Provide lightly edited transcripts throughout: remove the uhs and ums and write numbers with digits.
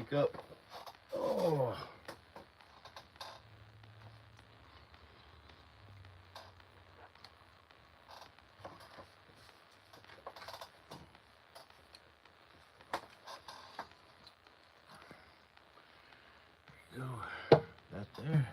wake up. Oh. There we go. That there.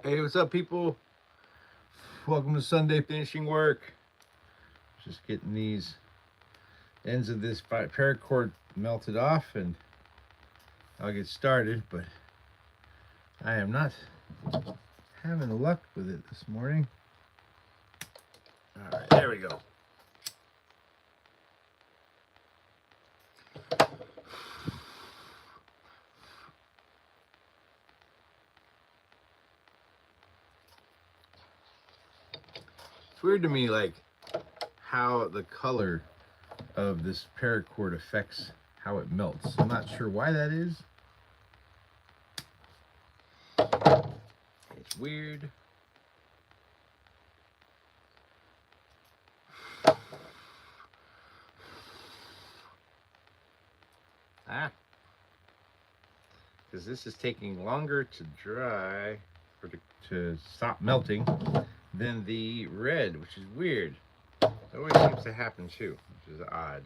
Hey, what's up, people? Welcome to Sunday finishing work. Just getting these ends of this paracord melted off, and I'll get started. But I am not having luck with it this morning. All right, there we go. It's weird to me, like, how the color of this paracord affects how it melts. I'm not sure why that is. It's weird. Because this is taking longer to dry, or to stop melting, than the red, which is weird. It always seems to happen too, which is odd.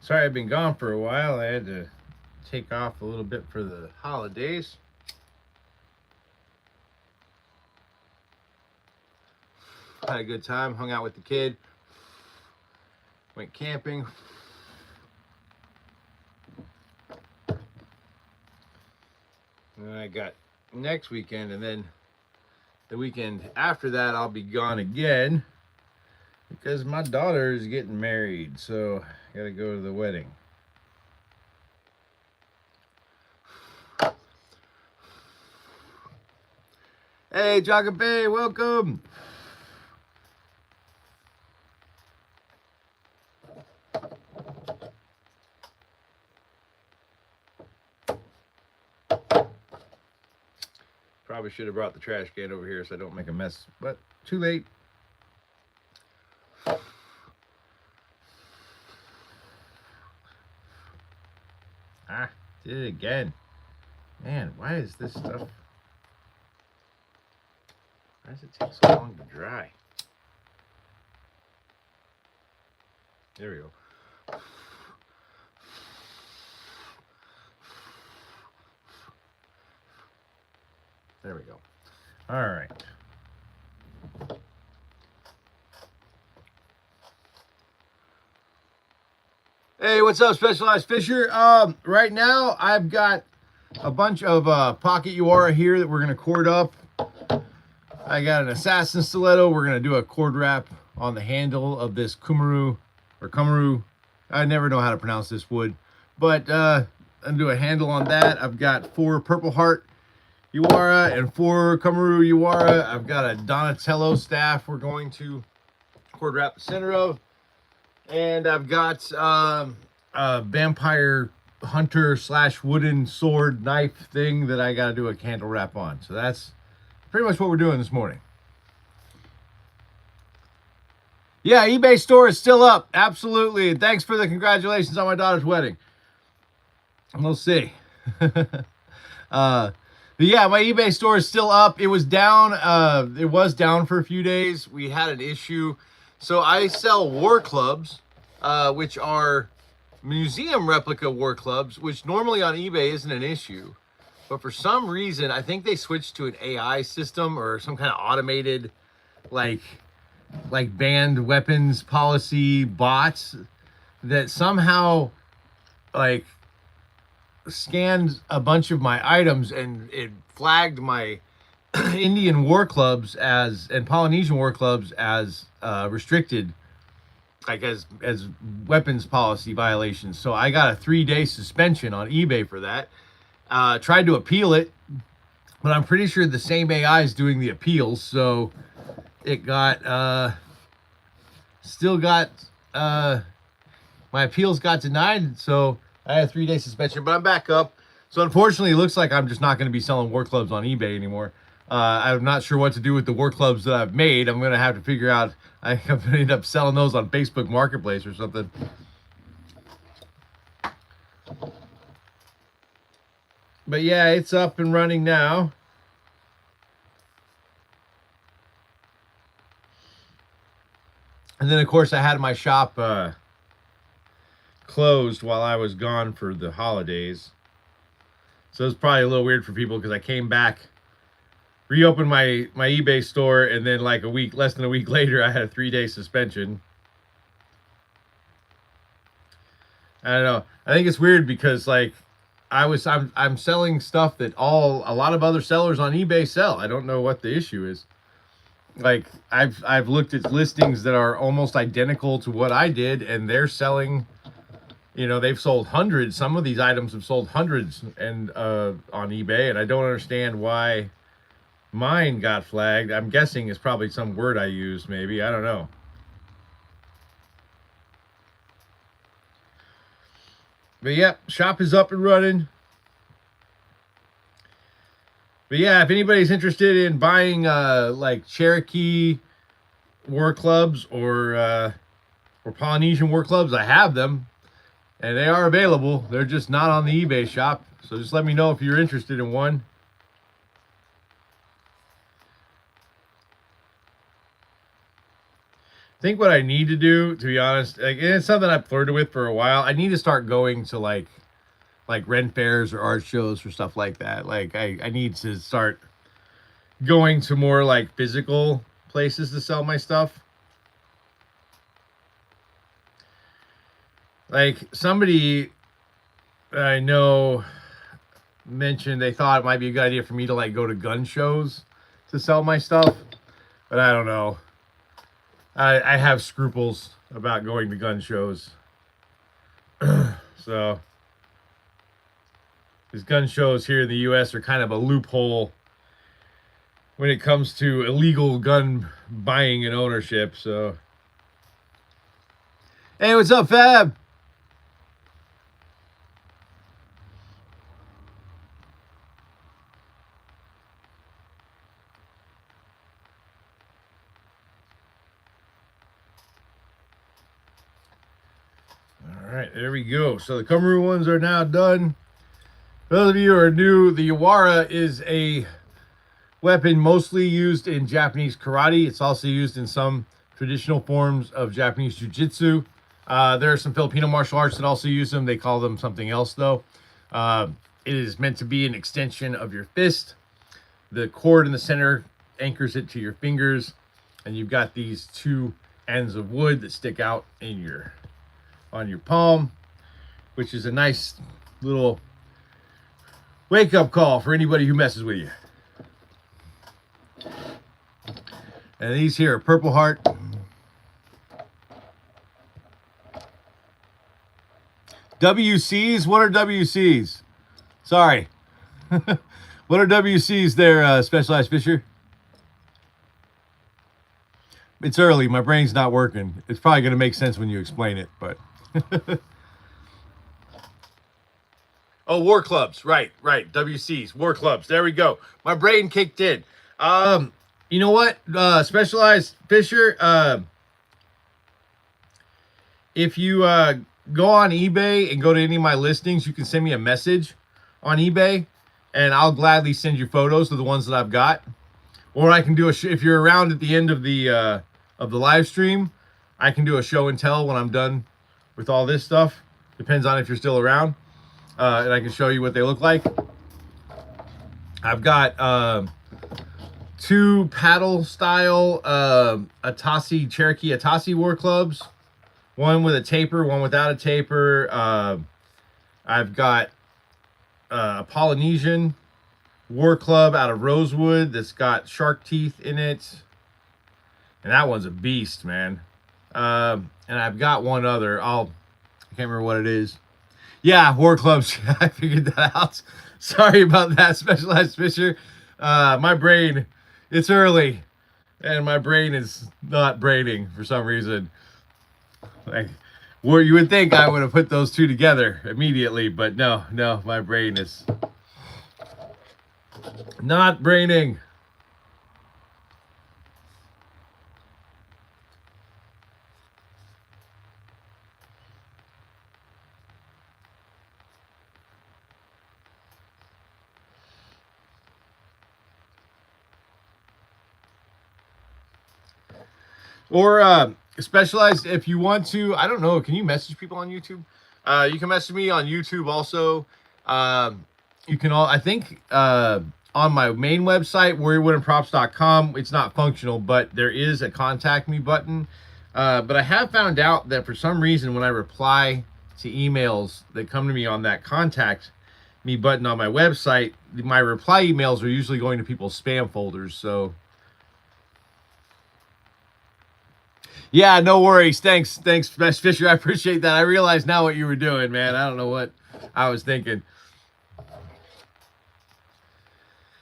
Sorry I've been gone for a while. I had to take off a little bit for the holidays. Had a good time, hung out with the kid, went camping. I got next weekend, and then the weekend after that I'll be gone again because my daughter is getting married, so I gotta go to the wedding. Hey, Jagabe, welcome. Probably should have brought the trash can over here so I don't make a mess, but too late. Ah, did it again. Man, why is this stuff... Why does it take so long to dry? There we go. There we go. All right. Hey, what's up, Specialized Fisher? Right now, I've got a bunch of pocket Uara here that we're going to cord up. I got an assassin stiletto. We're going to do a cord wrap on the handle of this Kummeru, or Kummeru. I never know how to pronounce this wood. But I'm going to do a handle on that. I've got 4 Purple Heart Uara and 4 Kummeru Uara. I've got a Donatello staff we're going to cord wrap the center of. And I've got a vampire hunter / wooden sword knife thing that I got to do a candle wrap on. So that's pretty much what we're doing this morning. Yeah, eBay store is still up. Absolutely. Thanks for the congratulations on my daughter's wedding. We'll see. But yeah, my eBay store is still up. It was down. It was down for a few days. We had an issue. So I sell war clubs, which are museum replica war clubs, which normally on eBay isn't an issue. But for some reason, I think they switched to an AI system or some kind of automated, like banned weapons policy bots that somehow, like, scanned a bunch of my items and it flagged my Indian war clubs and Polynesian war clubs as restricted, like as weapons policy violations. So I got a 3-day suspension on eBay for that. Tried to appeal it, but I'm pretty sure the same AI is doing the appeals. So it got still got my appeals got denied. So I had a 3-day suspension, but I'm back up. So unfortunately, it looks like I'm just not going to be selling war clubs on eBay anymore. I'm not sure what to do with the war clubs that I've made. I'm going to have to figure out. I'm going to end up selling those on Facebook Marketplace or something. But yeah, it's up and running now. And then, of course, I had my shop closed while I was gone for the holidays. So it was probably a little weird for people because I came back, reopened my eBay store, and then like less than a week later, I had a 3-day suspension. I don't know. I think it's weird because like I'm selling stuff that a lot of other sellers on eBay sell. I don't know what the issue is. Like I've looked at listings that are almost identical to what I did, and they're selling. You know, they've sold hundreds. Some of these items have sold hundreds and on eBay, and I don't understand why mine got flagged. I'm guessing it's probably some word I used, maybe. I don't know. But yeah, shop is up and running. But yeah, if anybody's interested in buying like Cherokee war clubs or Polynesian war clubs, I have them. And they are available. They're just not on the eBay shop. So just let me know if you're interested in one. I think what I need to do, to be honest, like, and it's something I've flirted with for a while. I need to start going to like Ren fairs or art shows or stuff like that. Like I need to start going to more like physical places to sell my stuff. Like somebody I know mentioned they thought it might be a good idea for me to like go to gun shows to sell my stuff, but I don't know. I have scruples about going to gun shows. So these gun shows here in the US are kind of a loophole when it comes to illegal gun buying and ownership. So hey, what's up, Fab? All right, there we go. So the Kumru ones are now done. For those of you who are new, the Yawara is a weapon mostly used in Japanese karate. It's also used in some traditional forms of Japanese jiu-jitsu. There are some Filipino martial arts that also use them. They call them something else, though. It is meant to be an extension of your fist. The cord in the center anchors it to your fingers, and you've got these two ends of wood that stick out in on your palm, which is a nice little wake-up call for anybody who messes with you. And these here are Purple Heart. WCs? What are WCs? Sorry. What are WCs there, Specialized Fisher? It's early. My brain's not working. It's probably going to make sense when you explain it, but... Oh, war clubs. Right. WCs, war clubs. There we go. My brain kicked in. You know what? Specialized Fisher, if you go on eBay and go to any of my listings, you can send me a message on eBay, and I'll gladly send you photos of the ones that I've got. Or I can do if you're around at the end of the live stream, I can do a show and tell when I'm done with all this stuff. Depends on if you're still around. And I can show you what they look like. I've got two paddle style Cherokee Atasi war clubs. One with a taper, one without a taper. I've got a Polynesian war club out of rosewood that's got shark teeth in it. And that one's a beast, man. And I've got one other. I can't remember what it is. Yeah, war clubs. I figured that out. Sorry about that, Specialized Fisher. My brain, it's early, and my brain is not braining for some reason. Like, where you would think I would have put those two together immediately, but no, my brain is not braining. Or Specialized, if you want to, I don't know, can you message people on YouTube? You can message me on YouTube also. You can I think on my main website, warriorwoodandprops.com, it's not functional, but there is a contact me button. But I have found out that for some reason when I reply to emails that come to me on that contact me button on my website, my reply emails are usually going to people's spam folders. So yeah, no worries. Thanks, Best Fisher. I appreciate that. I realize now what you were doing, man. I don't know what I was thinking.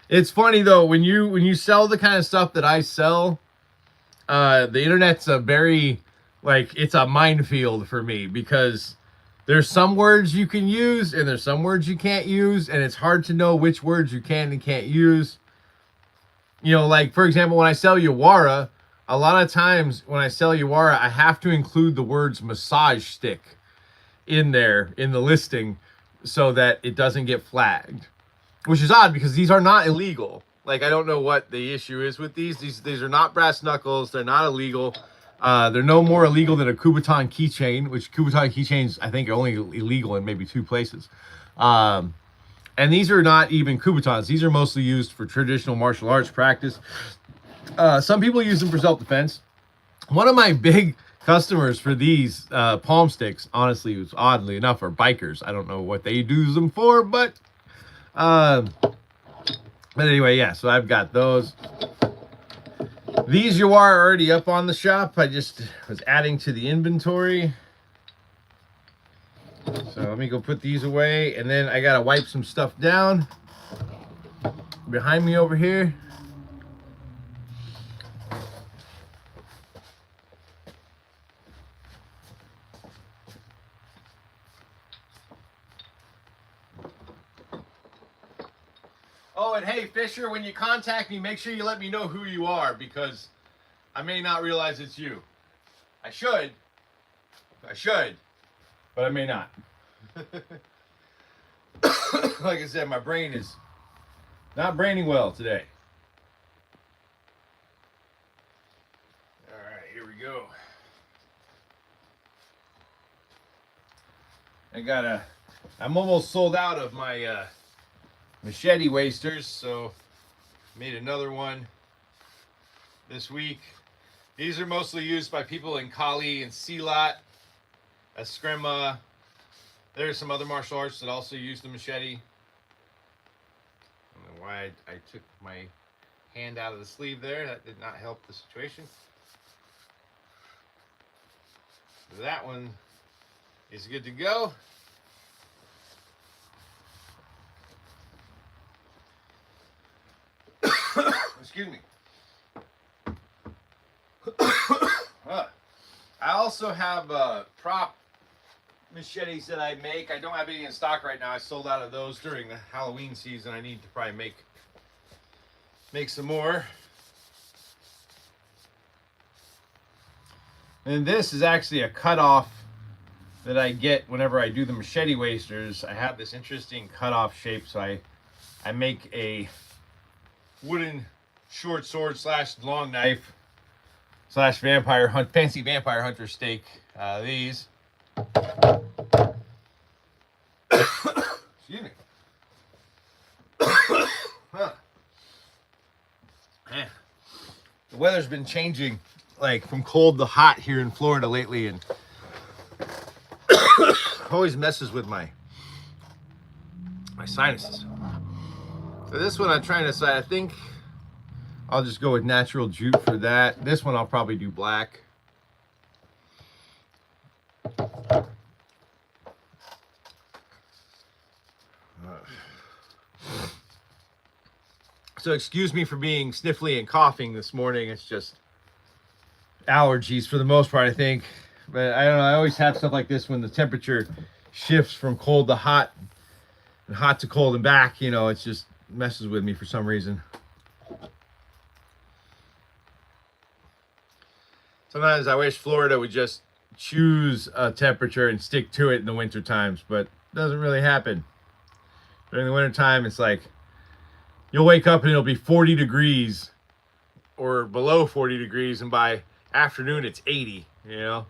It's funny though, when you sell the kind of stuff that I sell, the internet's a very, it's a minefield for me, because there's some words you can use and there's some words you can't use, and it's hard to know which words you can and can't use. You know, like for example, when I sell Yawara, a lot of times when I sell Yawara, I have to include the words massage stick in there in the listing so that it doesn't get flagged, which is odd because these are not illegal. Like, I don't know what the issue is with these. These are not brass knuckles. They're not illegal. They're no more illegal than a Kubotan keychain, which Kubotan keychains, I think, are only illegal in maybe 2 places. And these are not even Kubotans. These are mostly used for traditional martial arts practice. Some people use them for self-defense. One of my big customers for these palm sticks, honestly, oddly enough, are bikers. I don't know what they use them for, but But anyway, yeah, so I've got those. These you are already up on the shop. I just was adding to the inventory. So let me go put these away, and then I gotta wipe some stuff down behind me over here. Oh, and hey, Fisher, when you contact me, make sure you let me know who you are, because I may not realize it's you. I should, but I may not. Like I said, my brain is not braining well today. All right, here we go. I'm almost sold out of my machete wasters, so made another one this week. These are mostly used by people in Kali and Silat, Eskrima. There's some other martial arts that also use the machete. I don't know why I took my hand out of the sleeve there. That did not help the situation. That one is good to go. Excuse me. I also have prop machetes that I make. I don't have any in stock right now. I sold out of those during the Halloween season. I need to probably make some more. And this is actually a cutoff that I get whenever I do the machete wasters. I have this interesting cutoff shape, so I make a wooden short sword slash long knife slash fancy vampire hunter stake. These. Excuse me. Huh. Man. The weather's been changing like from cold to hot here in Florida lately, and always messes with my sinuses. So this one I'm trying to decide. I think I'll just go with natural jute for that. This one I'll probably do black. So excuse me for being sniffly and coughing this morning. It's just allergies for the most part, I think. But I don't know, I always have stuff like this when the temperature shifts from cold to hot and hot to cold and back. You know, it just messes with me for some reason. Sometimes I wish Florida would just choose a temperature and stick to it in the winter times, but it doesn't really happen. During the winter time, it's like you'll wake up and it'll be 40 degrees or below 40 degrees, and by afternoon it's 80, you know?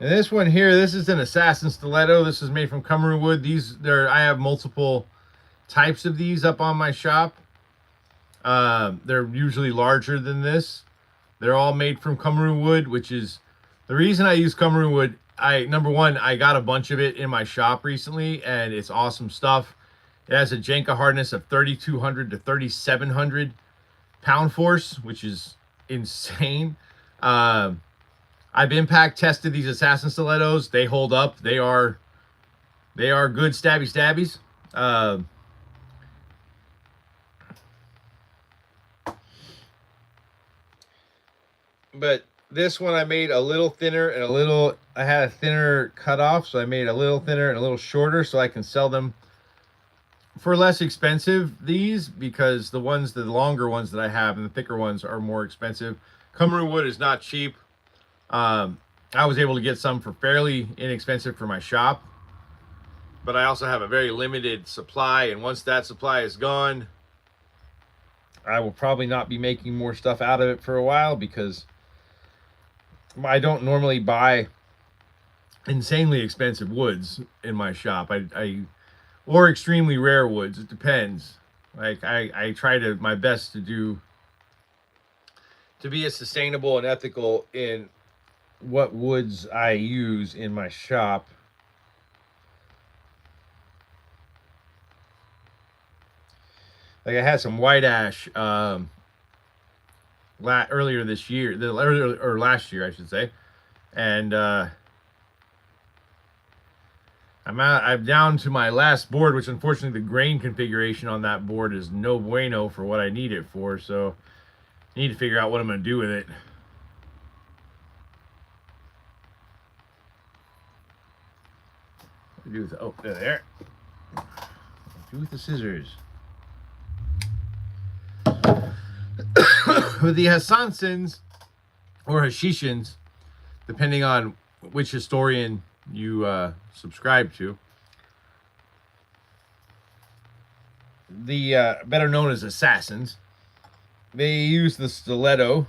And this one here, this is an assassin stiletto. This is made from Kummerow wood. I have multiple types of these up on my shop. They're usually larger than this. They're all made from Kummerow wood, which is the reason I use Kummerow wood. Number one, I got a bunch of it in my shop recently, and it's awesome stuff. It has a Jenka hardness of 3,200 to 3,700 pound force, which is insane. I've impact tested these assassin stilettos. They hold up. They are good stabbies. But this one I made a little thinner and I had a thinner cutoff, so I made a little thinner and a little shorter so I can sell them for less expensive, these, because the longer ones that I have and the thicker ones are more expensive. Kummerow wood is not cheap. I was able to get some for fairly inexpensive for my shop, but I also have a very limited supply, and once that supply is gone, I will probably not be making more stuff out of it for a while, because I don't normally buy insanely expensive woods in my shop. Or extremely rare woods. It depends. Like I try my best to do to be as sustainable and ethical in what woods I use in my shop. Like I had some white ash earlier this year, or last year, I should say, and I'm down to my last board, which unfortunately the grain configuration on that board is no bueno for what I need it for. So I need to figure out what I'm going to do with it. What do I do with the, oh, there. What do I do with the scissors? With the Hassansins or Hashishins, depending on which historian you subscribe to, the better known as assassins, they use the stiletto.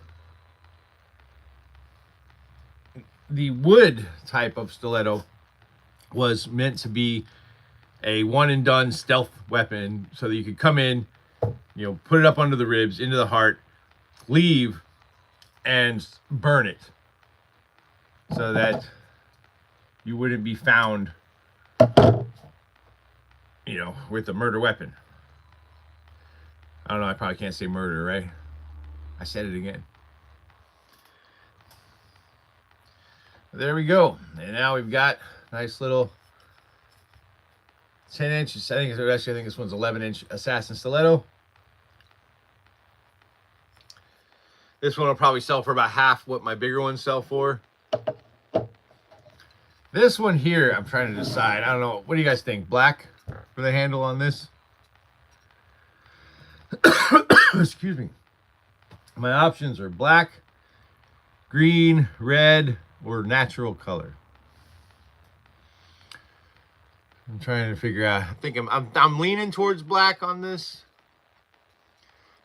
The wood type of stiletto was meant to be a one and done stealth weapon, so that you could come in, you know, put it up under the ribs, into the heart, leave, and burn it, so that you wouldn't be found, you know, with a murder weapon. I don't know, I probably can't say murder, right? I said it again. There we go. And now we've got a nice little 10 inches. I think this one's 11-inch assassin stiletto. This one will probably sell for about half what my bigger ones sell for. This one here, I'm trying to decide. I don't know. What do you guys think? Black for the handle on this? Excuse me. My options are black, green, red, or natural color. I'm trying to figure out. I think I'm leaning towards black on this.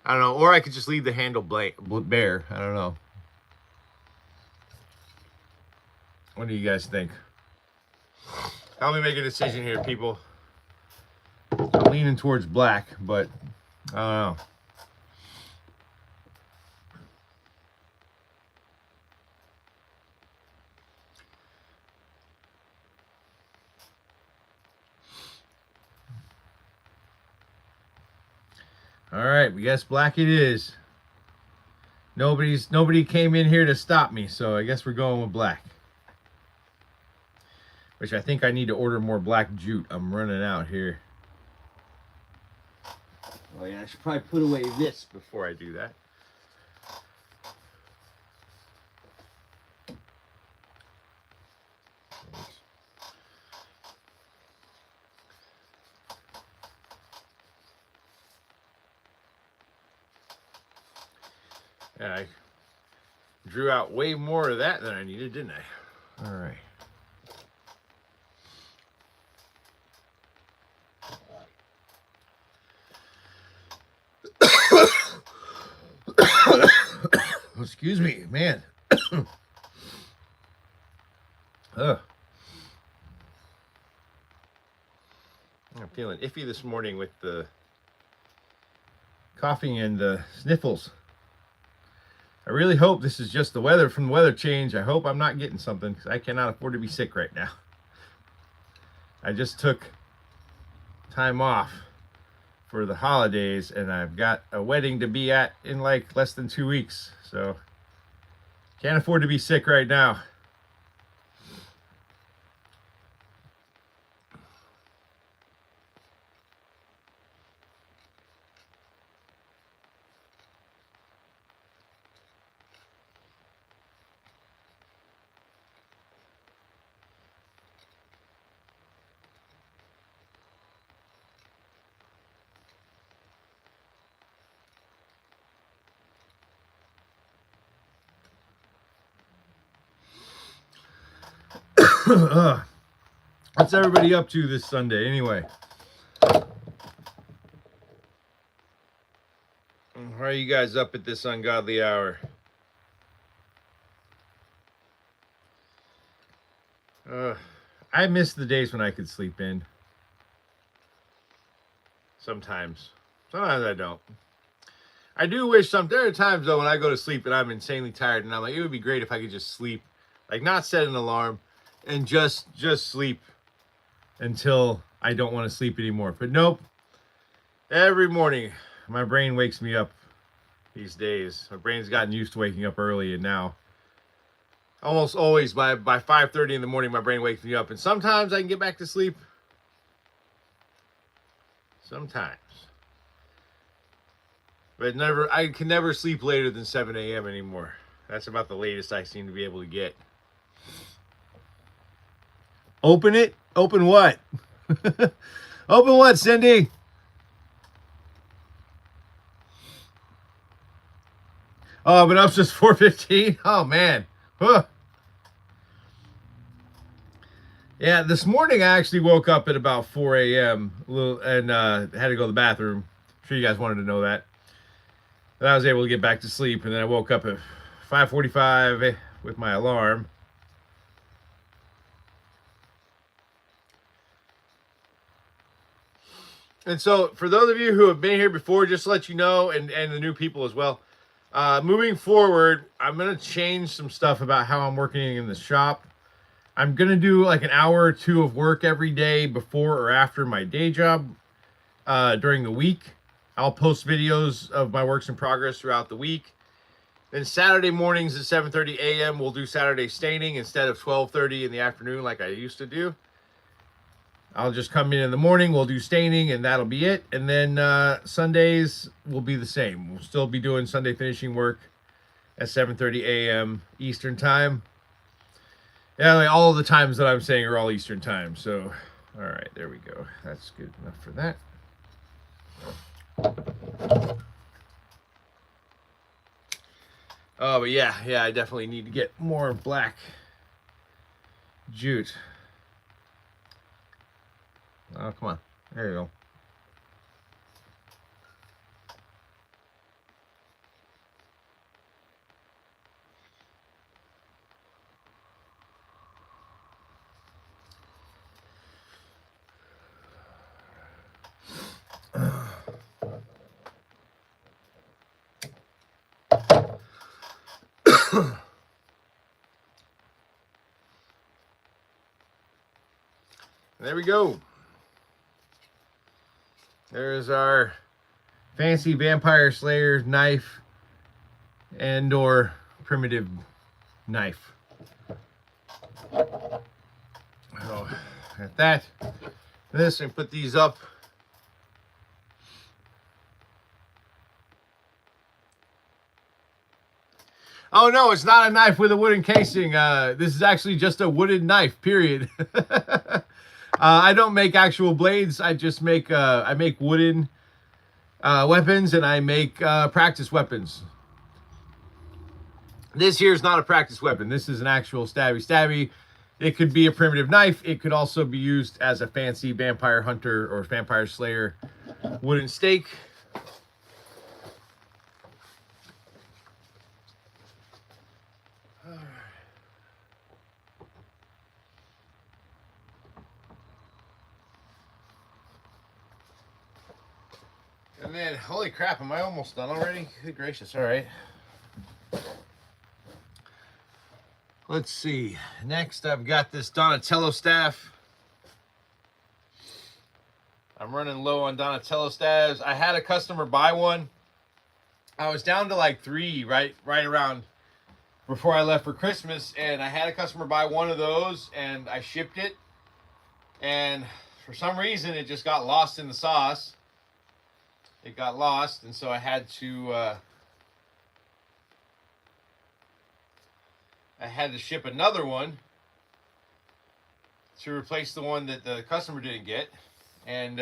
I don't know, or I could just leave the handle bare. I don't know. What do you guys think? Help me make a decision here, people. I'm leaning towards black, but I don't know. All right, we guess black it is. Nobody came in here to stop me, so I guess we're going with black. Which I think I need to order more black jute. I'm running out here. Oh yeah, I should probably put away this before I do that. Yeah, I drew out way more of that than I needed, didn't I? All right. Excuse me, man. Ugh. I'm feeling iffy this morning with the coughing and the sniffles. I really hope this is just the weather from the weather change. I hope I'm not getting something, because I cannot afford to be sick right now. I just took time off for the holidays, and I've got a wedding to be at in like less than 2 weeks, so can't afford to be sick right now. What's everybody up to this Sunday anyway? How are you guys up at this ungodly hour? I miss the days when I could sleep in. Sometimes I don't. I do wish there are times though when I go to sleep and I'm insanely tired and I'm like, it would be great if I could just sleep, like not set an alarm and just sleep until I don't want to sleep anymore. But nope. Every morning my brain wakes me up these days. My brain's gotten used to waking up early, and now almost always by 5:30 in the morning my brain wakes me up, and sometimes I can get back to sleep. Sometimes. But I can never sleep later than 7 a.m. anymore. That's about the latest I seem to be able to get. Open it? Open what? Open what, Cindy? Oh, but up since 4:15? Oh, man. Huh. Yeah, this morning I actually woke up at about 4 a.m. and had to go to the bathroom. I'm sure you guys wanted to know that. And I was able to get back to sleep, and then I woke up at 5:45 with my alarm. And so, for those of you who have been here before, just to let you know, and the new people as well, moving forward, I'm going to change some stuff about how I'm working in the shop. I'm going to do like an hour or two of work every day before or after my day job during the week. I'll post videos of my works in progress throughout the week. Then Saturday mornings at 7:30 a.m. we'll do Saturday staining instead of 12:30 in the afternoon like I used to do. I'll just come in the morning, we'll do staining, and that'll be it. And then Sundays will be the same. We'll still be doing Sunday finishing work at 7:30 a.m. Eastern time. Yeah, like all of the times that I'm saying are all Eastern time. So, all right, there we go. That's good enough for that. Oh, but yeah, I definitely need to get more black jute. Oh, come on. There you go. There we go. There's our fancy Vampire Slayer knife and or primitive knife. Oh, at that, this, and put these up. Oh no, it's not a knife with a wooden casing. This is actually just a wooden knife, period. I don't make actual blades. I just make I make wooden weapons, and I make practice weapons. This here is not a practice weapon. This is an actual stabby. It could be a primitive knife. It could also be used as a fancy vampire hunter or vampire slayer wooden stake. And then, holy crap, am I almost done already? Good gracious, all right. Let's see. Next, I've got this Donatello staff. I'm running low on Donatello staves. I had a customer buy one. I was down to like 3 right around before I left for Christmas, and I had a customer buy one of those, and I shipped it. And for some reason, it just got lost in the sauce. It got lost, and so I had to ship another one to replace the one that the customer didn't get, and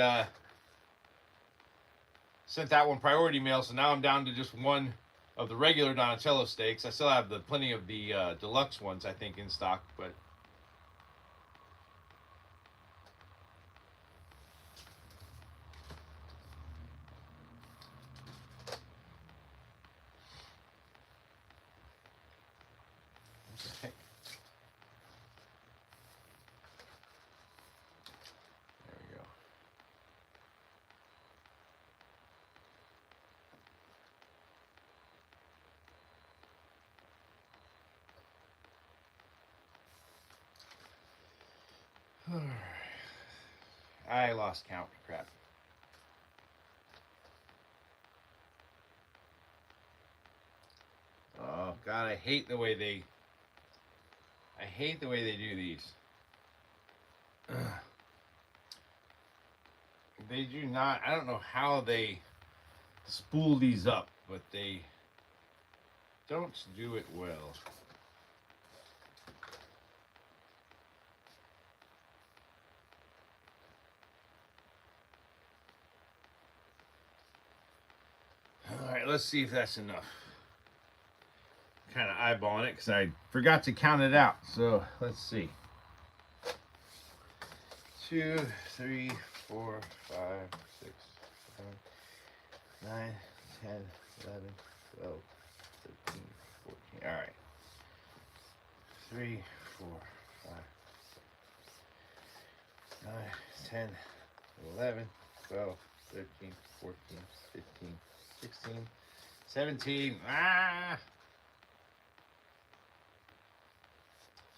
sent that one priority mail. So now I'm down to just one of the regular Donatello stakes. I still have plenty of the deluxe ones, I think, in stock, but okay. There we go. I lost count. Crap. Oh God, I hate the way they do these. They do not. I don't know how they spool these up, but they don't do it well. All right, let's see if that's enough. Kind of eyeballing it because I forgot to count it out. So let's see. 2, 3, 4, 5, 6, 7, 9, 10, 11, 12, 13, 14. All right. 3, 4, 5, 9, 10, 11, 12, 13, 14, 15, 16, 17. Ah!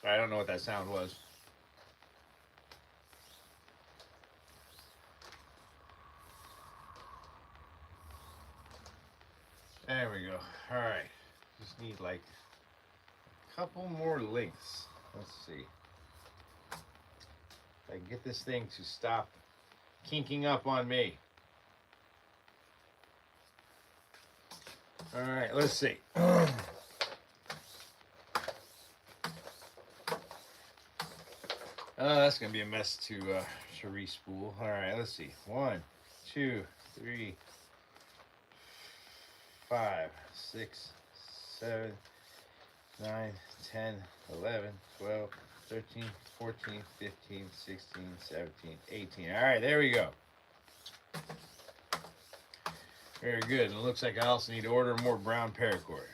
I don't know what that sound was. There we go. All right. Just need like a couple more links. Let's see. If I can get this thing to stop kinking up on me. All right, let's see. That's gonna be a mess to respool. All right, let's see. 1, 2, 3, 5, 6, 7, 9, 10, 11, 12, 13, 14, 15, 16, 17, 18. All right, there we go. Very good. And it looks like I also need to order more brown paracord.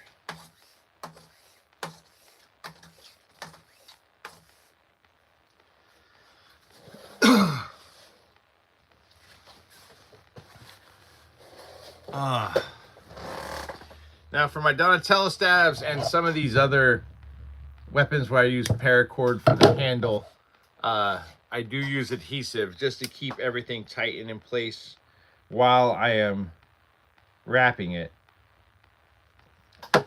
Now for my Donatello stabs and some of these other weapons where I use paracord for the handle, I do use adhesive just to keep everything tight and in place while I am wrapping it. And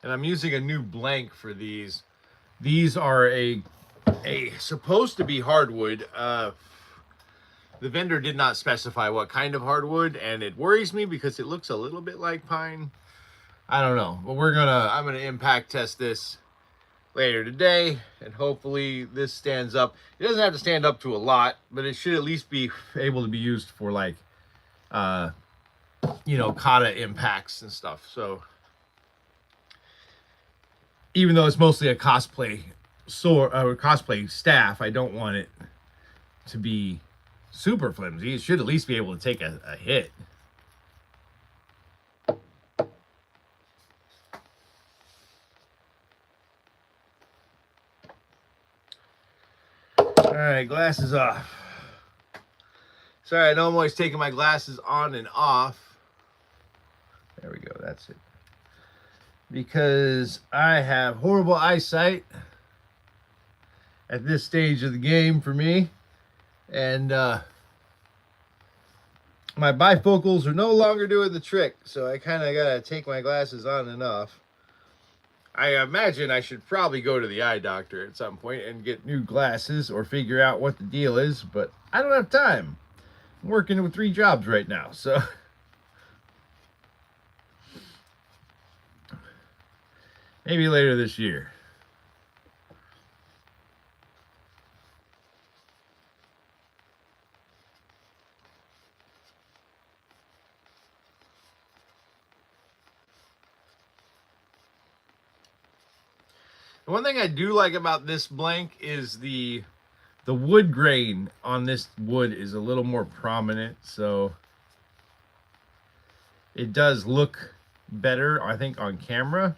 I'm using a new blank for these. These are a supposed to be hardwood. The vendor did not specify what kind of hardwood, and it worries me because it looks a little bit like pine. I don't know, but I'm gonna impact test this later today, and hopefully this stands up. It doesn't have to stand up to a lot, but it should at least be able to be used for like, you know, kata impacts and stuff. So even though it's mostly a cosplay sword or cosplay staff, I don't want it to be super flimsy. It should at least be able to take a hit. All right, glasses off. Sorry, I know I'm always taking my glasses on and off. There we go, that's it. Because I have horrible eyesight at this stage of the game for me. And my bifocals are no longer doing the trick, so I kind of gotta take my glasses on and off. I imagine I should probably go to the eye doctor at some point and get new glasses or figure out what the deal is, but I don't have time. I'm working with 3 jobs right now, so maybe later this year. One thing I do like about this blank is the wood grain on this wood is a little more prominent, so it does look better, I think, on camera.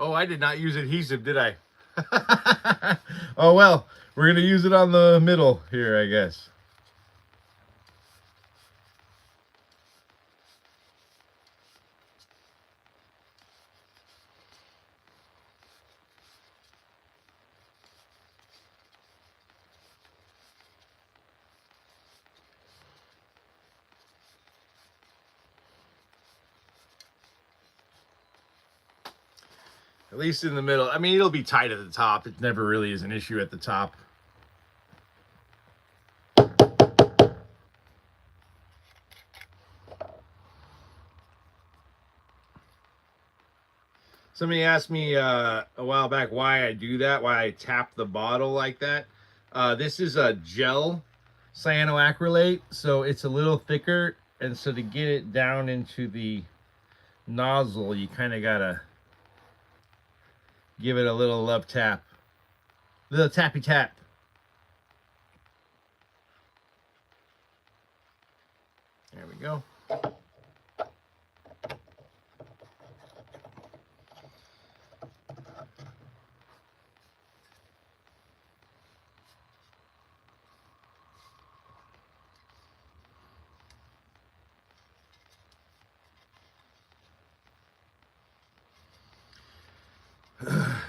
Oh, I did not use adhesive, did I? Oh, well, we're going to use it on the middle here, I guess. At least in the middle. I mean, it'll be tight at the top. It never really is an issue at the top. Somebody asked me a while back why I do that, why I tap the bottle like that. This is a gel cyanoacrylate, so it's a little thicker. And so to get it down into the nozzle, you kind of got to give it a little love tap. Little tappy tap. There we go.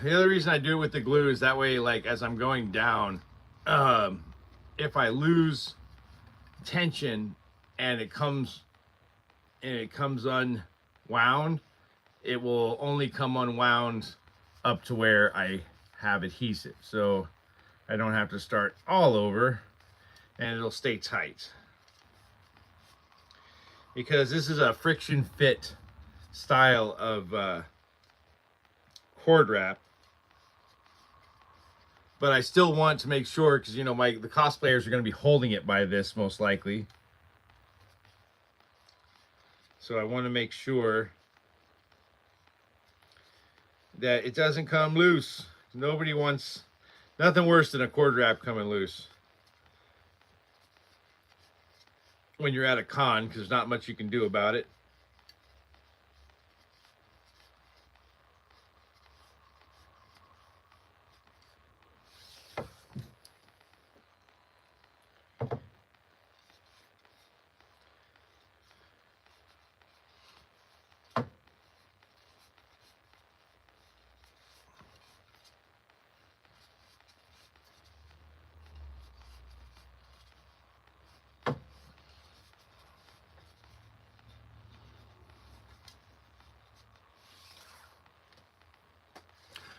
The other reason I do it with the glue is that way, like as I'm going down, if I lose tension and it comes unwound, it will only come unwound up to where I have adhesive, so I don't have to start all over, and it'll stay tight. Because this is a friction fit style of cord wrap, but I still want to make sure, because you know the cosplayers are going to be holding it by this most likely, so I want to make sure that it doesn't come loose. Nobody wants nothing worse than a cord wrap coming loose when you're at a con, because there's not much you can do about it.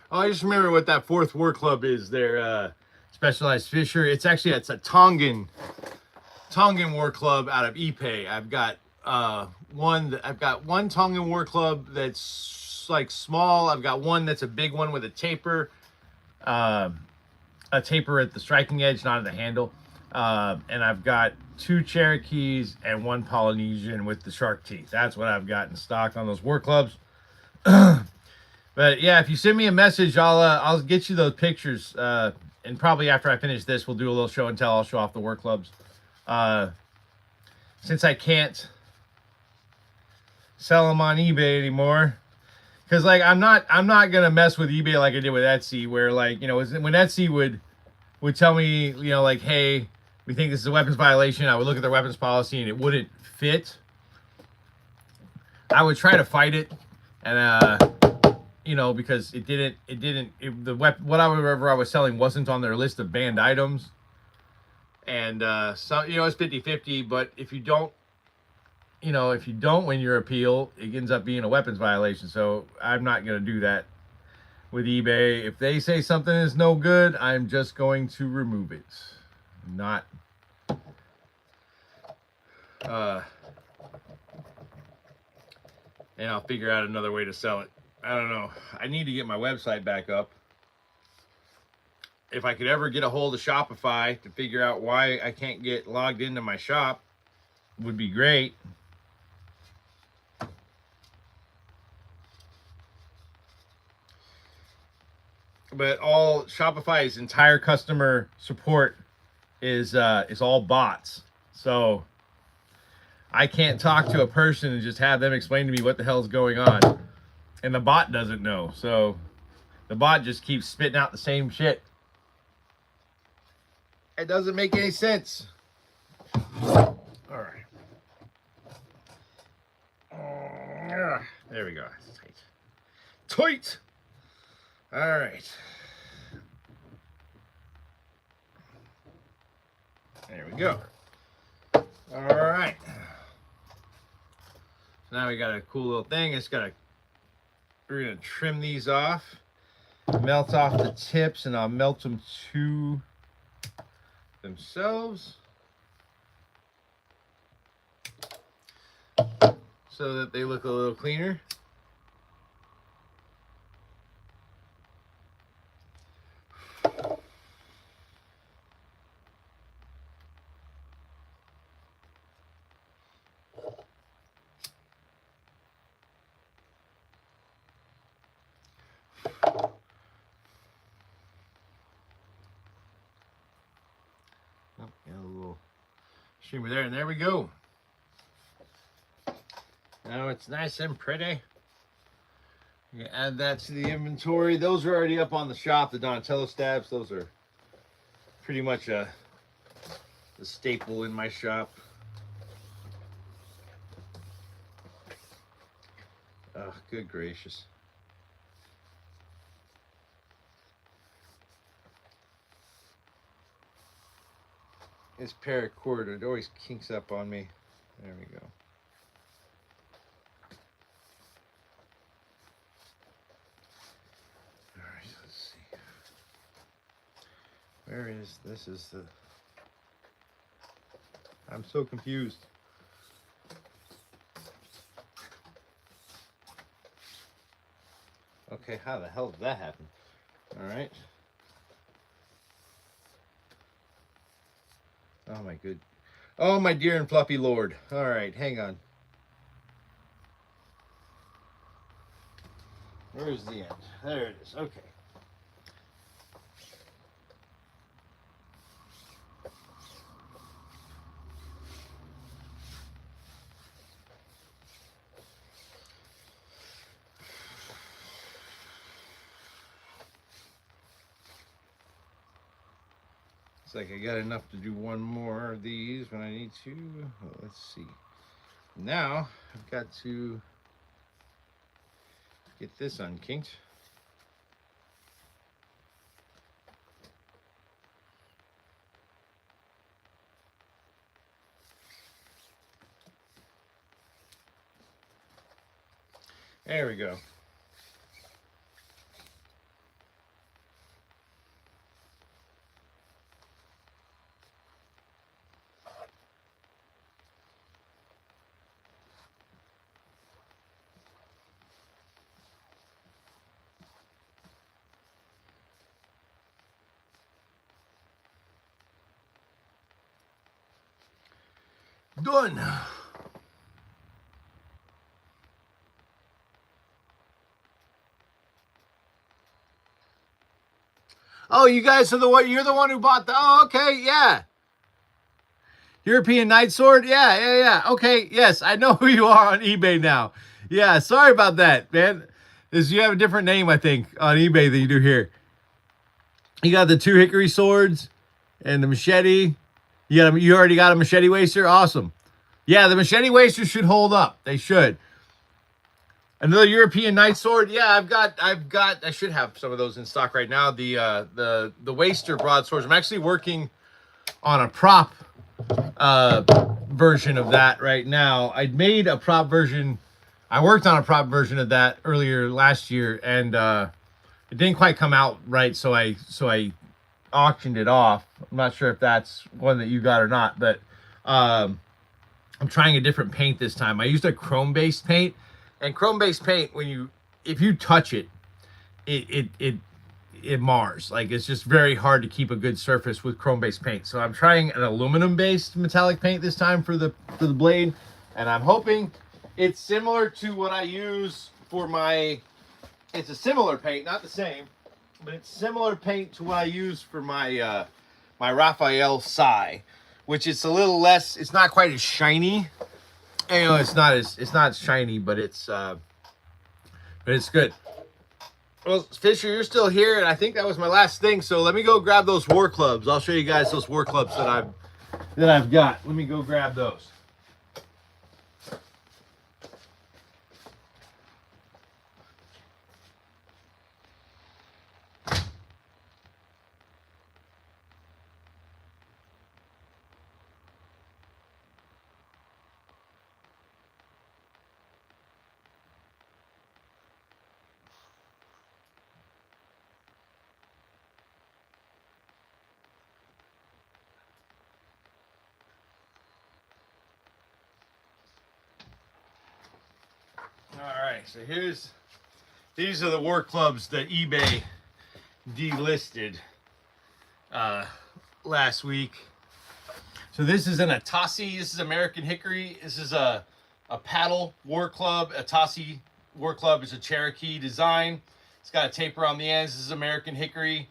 Oh, I just remember what that Fourth War Club is. Their specialized fisher. It's a Tongan War Club out of Ipe. I've got one Tongan War Club that's like small. I've got one that's a big one with a taper at the striking edge, not at the handle. And I've got 2 Cherokees and 1 Polynesian with the shark teeth. That's what I've got in stock on those war clubs. But yeah, if you send me a message, I'll get you those pictures. And probably after I finish this, we'll do a little show and tell. I'll show off the work clubs. Since I can't sell them on eBay anymore, because like I'm not gonna mess with eBay like I did with Etsy, where like, you know, when Etsy would tell me, you know, like, hey, we think this is a weapons violation, I would look at their weapons policy and it wouldn't fit. I would try to fight it, and you know, because whatever I was selling wasn't on their list of banned items. And so, you know, it's 50-50, but if you don't win your appeal, it ends up being a weapons violation. So I'm not going to do that with eBay. If they say something is no good, I'm just going to remove it. Not and I'll figure out another way to sell it. I don't know. I need to get my website back up. If I could ever get a hold of Shopify to figure out why I can't get logged into my shop, would be great. But all Shopify's entire customer support is all bots. So I can't talk to a person and just have them explain to me what the hell's going on. And the bot doesn't know. So The bot just keeps spitting out the same shit. It doesn't make any sense. All right. There we go. It's tight. Tight. All right. There we go. All right. So now we got a cool little thing. We're gonna trim these off, melt off the tips, and I'll melt them to themselves so that they look a little cleaner. Oh, got a little shimmer there, and there we go. Now it's nice and pretty. You can add that to the inventory. Those are already up on the shop, the Donatello stabs. Those are pretty much the staple in my shop. Oh, good gracious. This paracord, it always kinks up on me. There we go. All right, let's see. Where is this? Is the? I'm so confused. Okay, how the hell did that happen? All right. Oh my good. Oh my dear and fluffy lord. All right, hang on. Where's the end? There it is. Okay. It's like I got enough to do one more of these when I need to. Well, let's see. Now I've got to get this unkinked. There we go. Done. Oh, you guys are the one. You're the one who bought the. Oh, okay, yeah. European Night Sword. Yeah. Okay, yes, I know who you are on eBay now. Yeah, sorry about that, man. You have a different name, I think, on eBay than you do here. You got the 2 hickory swords and the machete. You already got a machete waster. Awesome. Yeah, the machete wasters should hold up. They should. Another European Night Sword. Yeah, I've got. I should have some of those in stock right now. The waster broadswords. I'm actually working on a prop version of that right now. I made a prop version. I worked on a prop version of that earlier last year, and it didn't quite come out right. So I auctioned it off. I'm not sure if that's one that you got or not, but I'm trying a different paint this time. I used a chrome-based paint. And chrome-based paint, if you touch it, it mars. Like, it's just very hard to keep a good surface with chrome-based paint. So I'm trying an aluminum-based metallic paint this time for the blade, and I'm hoping it's similar to what I use for my. It's a similar paint, not the same, but it's similar paint to what I use for my my Raphael Sai, which is a little less. It's not quite as shiny. You know, it's not shiny, but it's good. Well, Fisher, you're still here, and I think that was my last thing. So let me go grab those war clubs. I'll show you guys those war clubs that I've got. Let me go grab those. All right, so these are the war clubs that eBay delisted last week. So this is an Atasi. This is American Hickory. This is a paddle war club. Atasi war club is a Cherokee design. It's got a taper on the ends. This is American Hickory.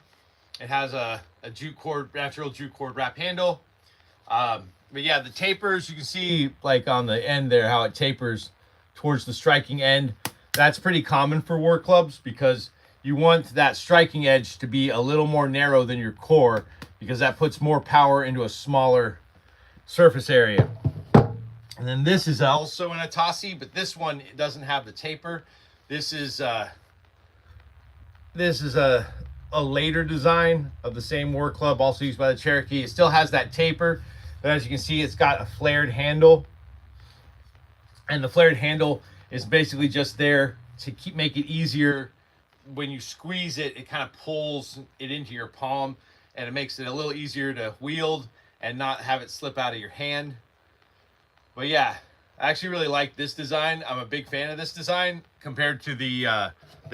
It has a jute cord, natural jute cord wrap handle. But yeah, the tapers, you can see like on the end there how it tapers towards the striking end. That's pretty common for war clubs because you want that striking edge to be a little more narrow than your core because that puts more power into a smaller surface area. And then this is also an Atasi, but this one it doesn't have the taper. This is a later design of the same war club, also used by the Cherokee. It still has that taper, but as you can see, it's got a flared handle. And the flared handle is basically just there to make it easier. When you squeeze it, it kind of pulls it into your palm, and it makes it a little easier to wield and not have it slip out of your hand. But yeah, I actually really like this design. I'm a big fan of this design compared to the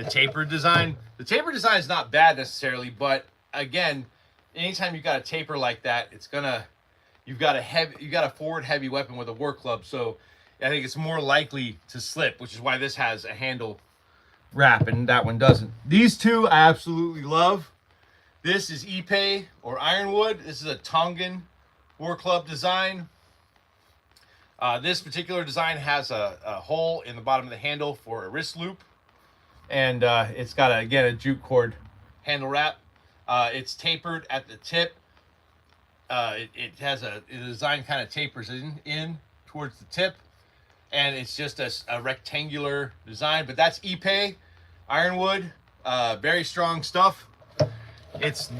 tapered design. The tapered design is not bad necessarily, but again, anytime you've got a taper like that, you've got a forward heavy weapon with a war club, so I think it's more likely to slip, which is why this has a handle wrap and that one doesn't. These two I absolutely love. This is Ipe or Ironwood. This is a Tongan war club design. This particular design has a hole in the bottom of the handle for a wrist loop. And it's got, again, a jute cord handle wrap. It's tapered at the tip. It has the design kind of tapers in towards the tip. And it's just a rectangular design. But that's Ipe, Ironwood. Very strong stuff. It's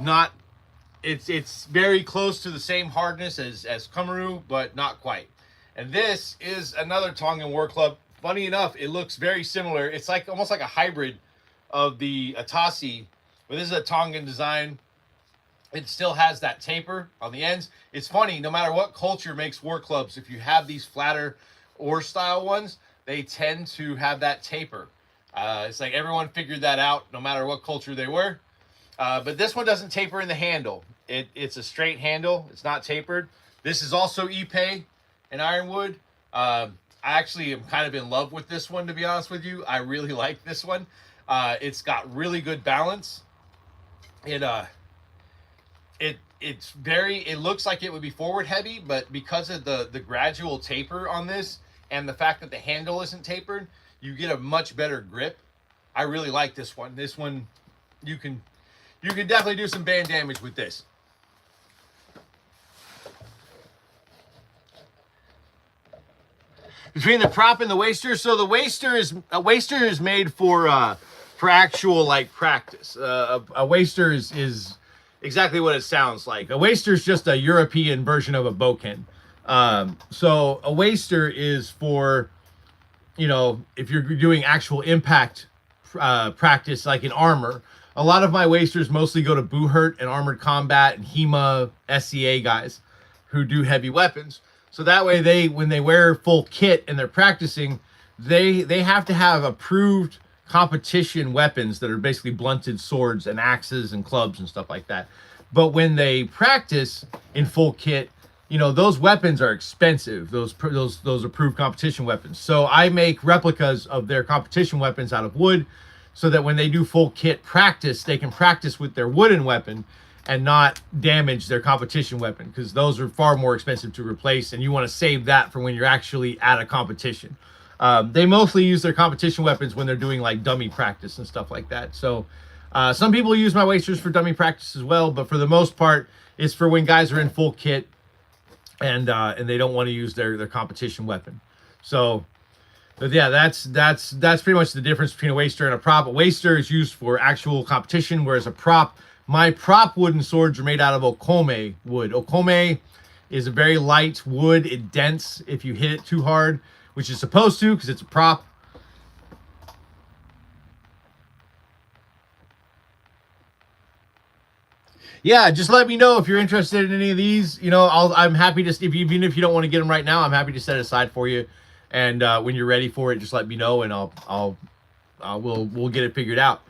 very close to the same hardness as Kummerow, but not quite. And this is another Tongan war club. Funny enough, it looks very similar. It's like almost like a hybrid of the Atasi, but this is a Tongan design. It still has that taper on the ends. It's funny, no matter what culture makes war clubs, if you have these flatter oar style ones, they tend to have that taper. It's like everyone figured that out, no matter what culture they were. But this one doesn't taper in the handle. It's a straight handle. It's not tapered. This is also Ipe and Ironwood. I actually am kind of in love with this one, to be honest with you. I really like this one. It's got really good balance. It looks like it would be forward heavy, but because of the gradual taper on this and the fact that the handle isn't tapered, you get a much better grip. I really like this one. This one, you can definitely do some band damage with this. Between the prop and the waster, so the waster is made for actual like practice. A waster is exactly what it sounds like. A waster is just a European version of a bokken. So a waster is for, if you're doing actual impact practice, like in armor. A lot of my wasters mostly go to Buhurt and Armored Combat and HEMA SCA guys who do heavy weapons. So that way when they wear full kit and they're practicing, they have to have approved competition weapons that are basically blunted swords and axes and clubs and stuff like that. But when they practice in full kit, those weapons are expensive, those approved competition weapons. So I make replicas of their competition weapons out of wood so that when they do full kit practice, they can practice with their wooden weapon and not damage their competition weapon, because those are far more expensive to replace, and you want to save that for when you're actually at a competition. They mostly use their competition weapons when they're doing like dummy practice and stuff like that. So some people use my wasters for dummy practice as well, but for the most part, it's for when guys are in full kit and they don't want to use their competition weapon. So, but yeah, that's pretty much the difference between a waster and a prop. A waster is used for actual competition, whereas a prop, my prop wooden swords are made out of okome wood. Okome is a very light wood. It dents if you hit it too hard, which is supposed to because it's a prop. Yeah, just let me know if you're interested in any of these. You know, I'm happy to, even if you don't want to get them right now, I'm happy to set it aside for you. And when you're ready for it, just let me know, and we'll get it figured out.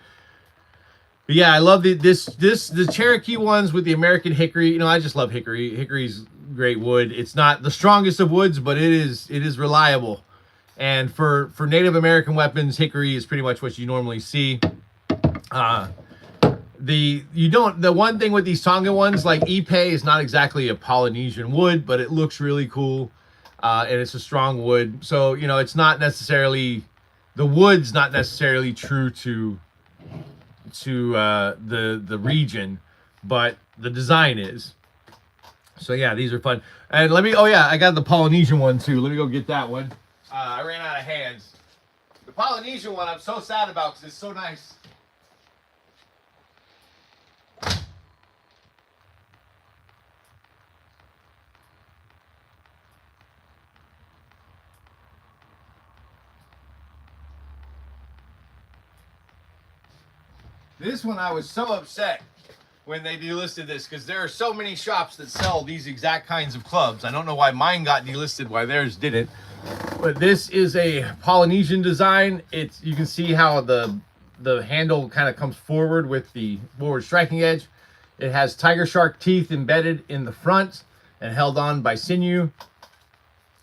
But yeah, I love the Cherokee ones with the American hickory. You know, I just love hickory. Hickory's great wood. It's not the strongest of woods, but it is reliable. And for Native American weapons, hickory is pretty much what you normally see. The one thing with these Tongan ones, like Ipe is not exactly a Polynesian wood, but it looks really cool, and it's a strong wood. So you know, it's not necessarily, the wood's not necessarily true to the region, but the design is. So yeah, these are fun. And oh yeah, I got the Polynesian one too. Let me go get that one. I ran out of hands. The Polynesian one I'm so sad about because it's so nice. This one I was so upset when they delisted this because there are so many shops that sell these exact kinds of clubs. I don't know why mine got delisted, why theirs didn't. But this is a Polynesian design. You can see how the handle kind of comes forward with the forward striking edge. It has tiger shark teeth embedded in the front and held on by sinew.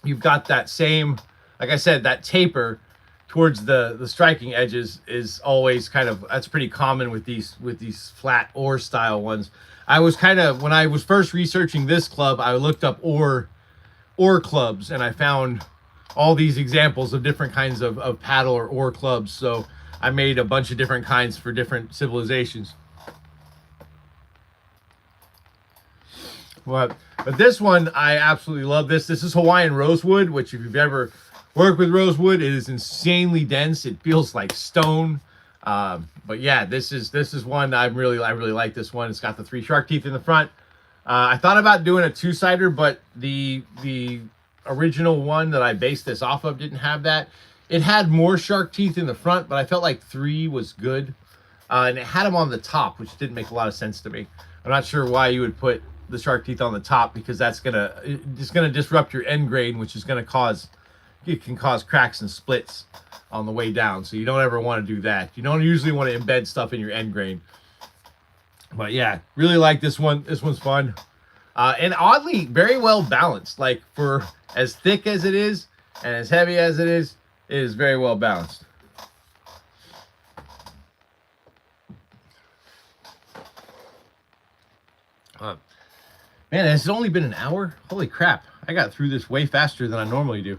You've got that same, like I said, that taper towards the striking edges is always that's pretty common with these flat oar style ones. I was when I was first researching this club, I looked up oar clubs, and I found all these examples of different kinds of paddle or oar clubs. So I made a bunch of different kinds for different civilizations. But this one, I absolutely love this. This is Hawaiian rosewood, which if you've ever worked with rosewood, it is insanely dense. It feels like stone. But yeah, this is one I really like this one. It's got the 3 shark teeth in the front. I thought about doing a 2-sider, but the original one that I based this off of didn't have that. It had more shark teeth in the front, but I felt like 3 was good. And it had them on the top, which didn't make a lot of sense to me. I'm not sure why you would put the shark teeth on the top, because it's gonna disrupt your end grain, which is gonna it can cause cracks and splits on the way down. So you don't ever want to do that. You don't usually want to embed stuff in your end grain. But yeah, really like this one. This one's fun. And oddly, very well balanced. Like for as thick as it is and as heavy as it is very well balanced. Man, has it only been an hour? Holy crap. I got through this way faster than I normally do.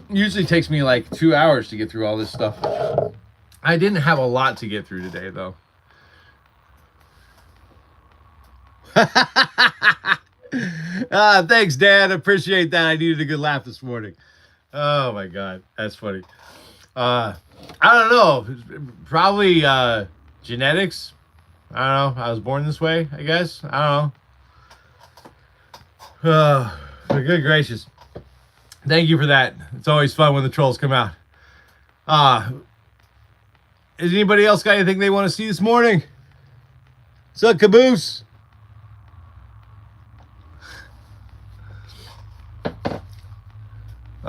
Usually takes me like 2 hours to get through all this stuff. I didn't have a lot to get through today, though. Thanks, Dad. Appreciate that. I needed a good laugh this morning. Oh my God, that's funny. I don't know. Probably genetics. I don't know. I was born this way, I guess. I don't know. For good gracious. Thank you for that. It's always fun when the trolls come out. Is anybody else got anything they want to see this morning? What's up, Caboose?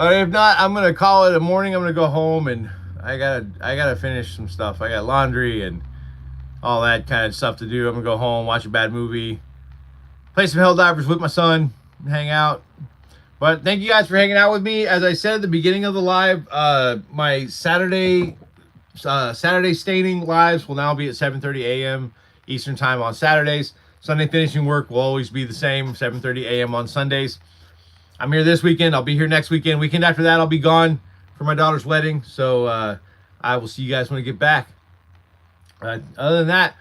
If not, I'm gonna call it a morning. I'm gonna go home, and I gotta finish some stuff. I got laundry and all that kind of stuff to do. I'm gonna go home, watch a bad movie, play some Helldivers with my son, hang out. But thank you guys for hanging out with me. As I said at the beginning of the live, my Saturday staining lives will now be at 7:30 a.m. Eastern time on Saturdays. Sunday finishing work will always be the same, 7:30 a.m. on Sundays. I'm here this weekend. I'll be here next weekend. Weekend after that, I'll be gone for my daughter's wedding. So I will see you guys when I get back. Other than that,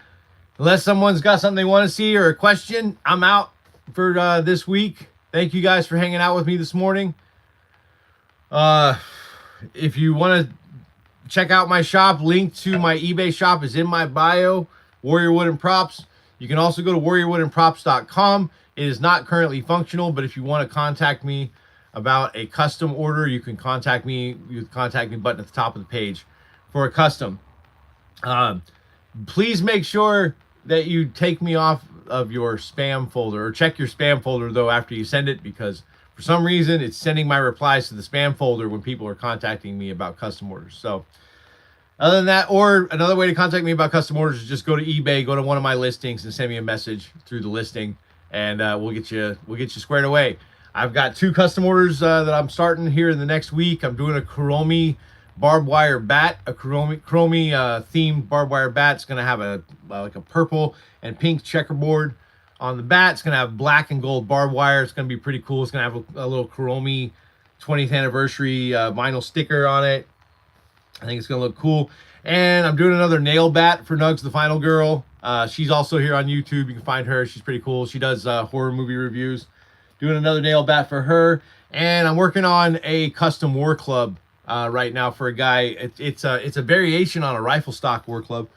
unless someone's got something they want to see or a question, I'm out for this week. Thank you guys for hanging out with me this morning. If you want to check out my shop, link to my eBay shop is in my bio, Warrior Wooden Props. You can also go to warriorwoodenprops.com. It is not currently functional, but if you want to contact me about a custom order, you can contact me. Use the contact me button at the top of the page for a custom. Please make sure that you take me off of your spam folder, or check your spam folder though after you send it, because for some reason it's sending my replies to the spam folder when people are contacting me about custom orders. So other than that, or another way to contact me about custom orders is just go to eBay, go to one of my listings and send me a message through the listing, and we'll get you squared away. I've got 2 custom orders that I'm starting here in the next week. I'm doing a Kuromi barbed wire bat, a Kuromi themed barbed wire bat. It's going to have a like a purple and pink checkerboard on the bat. It's going to have black and gold barbed wire. It's going to be pretty cool. It's going to have a little Kuromi 20th anniversary vinyl sticker on it. I think it's going to look cool. And I'm doing another nail bat for Nugs the Final Girl. She's also here on YouTube. You can find her. She's pretty cool. She does horror movie reviews. Doing another nail bat for her. And I'm working on a custom war club right now for a guy. It's a variation on a rifle stock war club.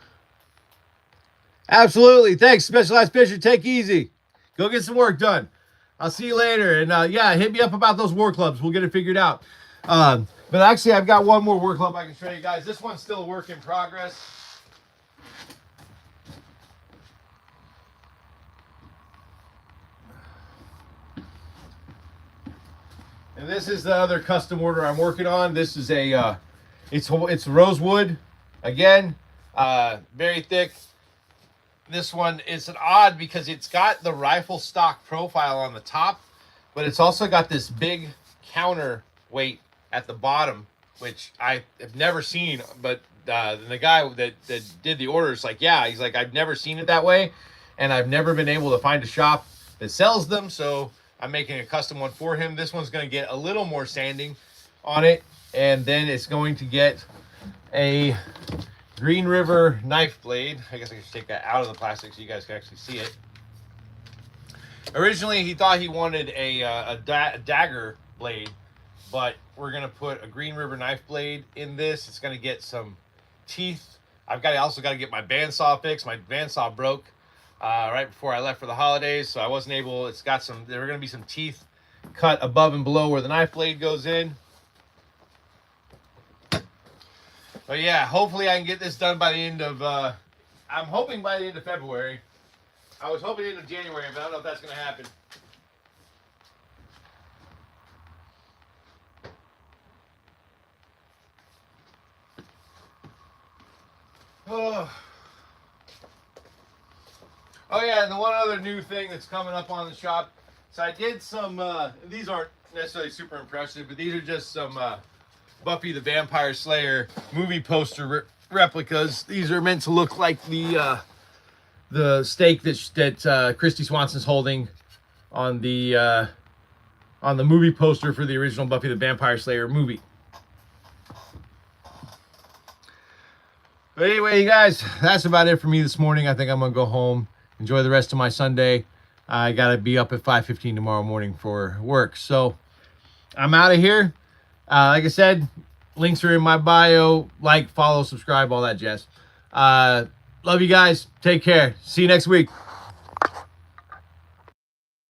Absolutely. Thanks, Specialized Fisher. Take easy. Go get some work done. I'll see you later. And yeah, hit me up about those war clubs. We'll get it figured out. But actually, I've got one more war club I can show you guys. This one's still a work in progress. And this is the other custom order I'm working on. This is a, it's rosewood, again, very thick. This one is an odd because it's got the rifle stock profile on the top, but it's also got this big counterweight at the bottom, which I have never seen. But the guy that did the order is like, yeah, he's like, I've never seen it that way, and I've never been able to find a shop that sells them, so I'm making a custom one for him. This one's going to get a little more sanding on it, and then it's going to get a Green River knife blade. I guess I should take that out of the plastic so you guys can actually see it. Originally, he thought he wanted a dagger blade, but we're going to put a Green River knife blade in this. It's going to get some teeth. I've also got to get my bandsaw fixed. My bandsaw broke right before I left for the holidays, so I wasn't able. It's got some. There are going to be some teeth cut above and below where the knife blade goes in. But yeah, hopefully I can get this done by the end of. I'm hoping by the end of February. I was hoping the end of January, but I don't know if that's going to happen. Oh yeah, and the one other new thing that's coming up on the shop. So I did some, these aren't necessarily super impressive, but these are just some Buffy the Vampire Slayer movie poster replicas. These are meant to look like the stake that Christy Swanson's holding on the movie poster for the original Buffy the Vampire Slayer movie. But anyway, you guys, that's about it for me this morning. I think I'm going to go home, enjoy the rest of my Sunday. I got to be up at 5:15 tomorrow morning for work. So I'm out of here. Like I said, links are in my bio. Like, follow, subscribe, all that jazz. Love you guys. Take care. See you next week.